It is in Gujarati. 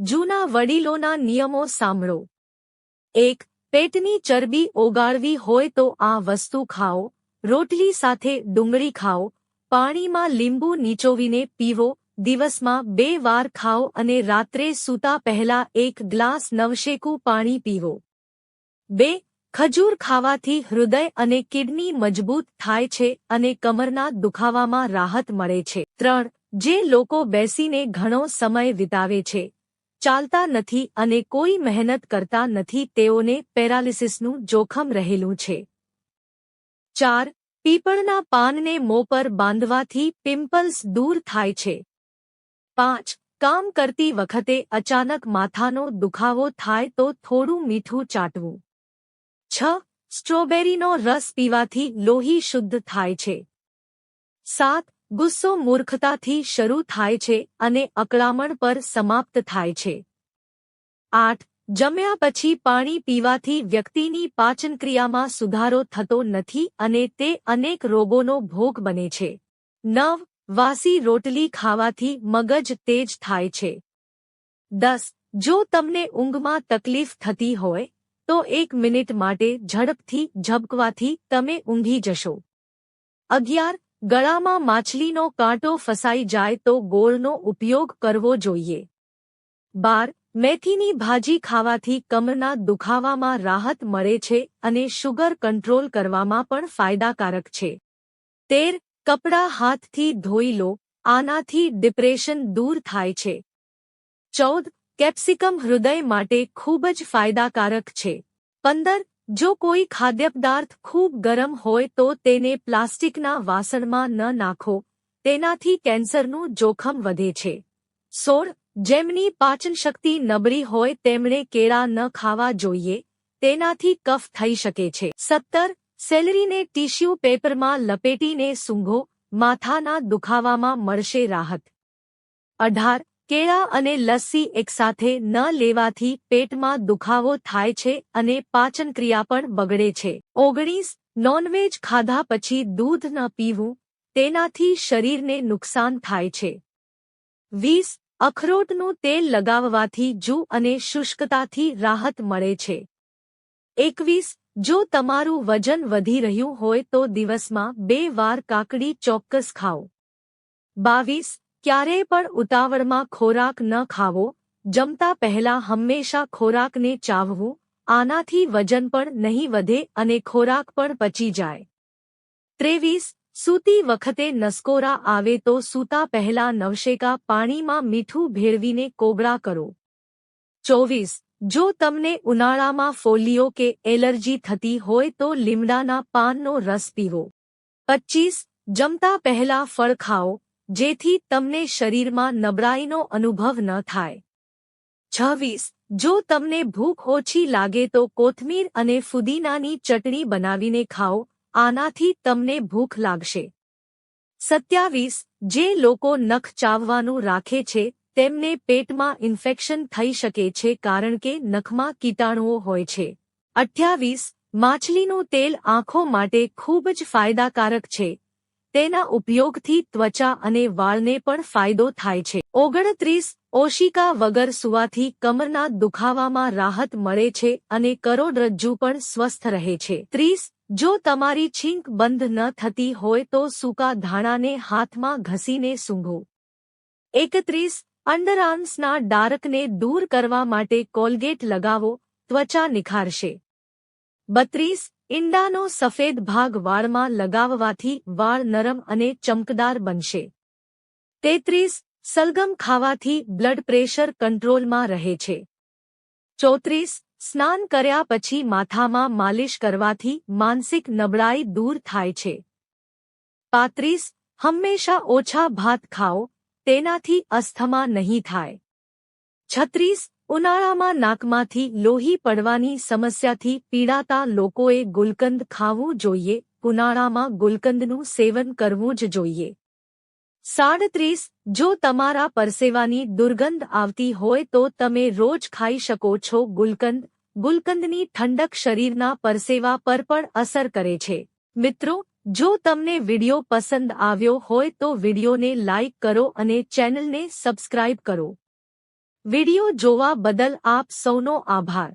જૂના વડીલોના નિયમો સાંભળો। 1. પેટની ચરબી ઓગાળવી હોય તો આ વસ્તુ ખાઓ। રોટલી સાથે ડુંગળી ખાઓ। પાણીમાં લીંબુ નીચોવીને પીવો। દિવસમાં 2 વાર ખાઓ અને રાત્રે સૂતા પહેલા 1 ગ્લાસ નવશેકું પાણી પીવો। 2. ખજૂર ખાવાથી હૃદય અને કિડની મજબૂત થાય છે અને કમરના દુખાવામાં રાહત મળે છે। 3. જે લોકો બેસીને ઘણો સમય વિતાવે છે, ચાલતા નથી અને કોઈ મહેનત કરતા નથી તેઓને પેરાલિસિસનું જોખમ રહેલું છે। 4. પીપળના પાનને મોં પર બાંધવાથી પિમ્પલ્સ દૂર થાય છે। 5. કામ કરતી વખતે અચાનક માથાનો દુખાવો થાય તો થોડું મીઠું ચાટવું। 6. સ્ટ્રોબેરીનો રસ પીવાથી લોહી શુદ્ધ થાય છે। 7. ગુસ્સો મૂર્ખતાથી શરૂ થાય છે અને અકળામણ પર સમાપ્ત થાય છે। 8. જમ્યા પછી પાણી પીવાથી વ્યક્તિની પાચનક્રિયામાં સુધારો થતો નથી અને તે અનેક રોગોનો ભોગ બને છે। 9. વાસી રોટલી ખાવાથી મગજ તેજ થાય છે। 10. જો તમને ઊંઘમાં તકલીફ થતી હોય તો 1 મિનિટ માટે ઝડપથી ઝબકવાથી તમે ઊંઘી જશો। 11. ગળામાં માછલીનો કાંટો ફસાઈ જાય તો ગોળનો ઉપયોગ કરવો જોઈએ। 12. મેથીની ભાજી ખાવાથી કમરના દુખાવામાં રાહત મળે છે અને શુગર કંટ્રોલ કરવામાં પણ ફાયદાકારક છે। 13. કપડાં હાથથી ધોઈ લો, આનાથી ડિપ્રેશન દૂર થાય છે। 14. કેપ્સિકમ હૃદય માટે ખૂબ જ ફાયદાકારક છે। 15. જો કોઈ ખાદ્યપદાર્થ ખૂબ ગરમ હોય તો તેને પ્લાસ્ટિકના વાસણમાં ન નાખો, તેનાથી કેન્સરનું જોખમ વધે છે। 16. જેમની પાચનશક્તિ નબળી હોય તેમણે કેળા ન ખાવા જોઈએ, તેનાથી કફ થઈ શકે છે। 17. સેલરીને ટીશ્યુ પેપરમાં લપેટીને સૂંઘો, માથાના દુખાવામાં મળશે રાહત। 18. કેળા અને લસ્સી એકસાથે ન લેવાથી પેટમાં દુખાવો થાય છે અને પાચનક્રિયા પણ બગડે છે। 19. નોનવેજ ખાધા પછી દૂધ ન પીવું, તેનાથી શરીરને નુકસાન થાય છે। 20. અખરોટનું તેલ લગાવવાથી જૂ અને શુષ્કતાથી રાહત મળે છે। 21. જો તમારું વજન વધી રહ્યું હોય તો દિવસમાં 2 વાર કાકડી ચોક્કસ ખાઓ। 22. ક્યારેય પણ ઉતાવળમાં ખોરાક ન ખાવો, જમતા પહેલા હંમેશા ખોરાકને ચાવવું, આનાથી વજન પણ નહીં વધે અને ખોરાક પણ પચી જાય। 23. સૂતી વખતે નસકોરા આવે તો સૂતા પહેલા નવશેકા પાણીમાં મીઠું ભેળવીને કોગળા કરો। 24. જો તમને ઉનાળામાં ફોલ્લીઓ કે એલર્જી થતી હોય તો લીમડાના પાનનો રસ પીવો। 25. જમતા પહેલા ફળ ખાઓ, જેથી તમને શરીરમાં નબળાઈનો અનુભવ ન થાય। 26. જો તમને ભૂખ ઓછી લાગે તો કોથમીર અને ફુદીનાની ચટણી બનાવીને ખાઓ, આનાથી તમને ભૂખ લાગશે। 27. જે લોકો નખ ચાવવાનું રાખે છે તેમને પેટમાં ઇન્ફેક્શન થઈ શકે છે કારણ કે નખમાં કીટાણુઓ હોય છે। 28. માછલીનું તેલ આંખો માટે ખૂબ જ ફાયદાકારક છે, તેના ઉપયોગથી ત્વચા અને વાળને પણ ફાયદો થાય છે। 29. ઓશિકા વગર સૂવાથી કમરના દુખાવામાં રાહત મળે છે અને કરોડરજ્જુ પણ સ્વસ્થ રહે છે। 30. જો તમારી છીંક બંધ ન થતી હોય તો સૂકા ધાણાને હાથમાં ઘસીને સૂંઘો। 31. અંડરઆર્મ્સના ડાર્કને દૂર કરવા માટે કોલગેટ લગાવો, ત્વચા નિખારશે। 32. ઈંડાનો સફેદ ભાગ વાળમાં લગાવવાથી વાળ નરમ અને ચમકદાર બનશે। 33. સલગમ ખાવાથી બ્લડ પ્રેશર કંટ્રોલમાં રહે છે। 34. સ્નાન કર્યા પછી માથામાં માલિશ કરવાથી માનસિક નબળાઈ દૂર થાય છે। 35. હંમેશા ઓછા ભાત ખાઓ, તેનાથી અસ્થમા નહીં થાય। 36. ઉનાળામાં નાકમાંથી લોહી પડવાની સમસ્યાથી પીડાતા લોકોએ ગુલકંદ ખાવું જોઈએ, ઉનાળામાં ગુલકંદનું સેવન કરવું જ જોઈએ। 37. જો તમારા પરસેવાની દુર્ગંધ આવતી હોય તો તમે રોજ ખાઈ શકો છો ગુલકંદ, ગુલકંદની ઠંડક શરીરના પરસેવા પર પણ અસર કરે છે। મિત્રો, જો તમને વિડિયો પસંદ આવ્યો હોય તો વિડિયોને લાઇક કરો અને ચેનલને સબસ્ક્રાઇબ કરો। વિડિયો જોવા બદલ આપ સૌનો આભાર.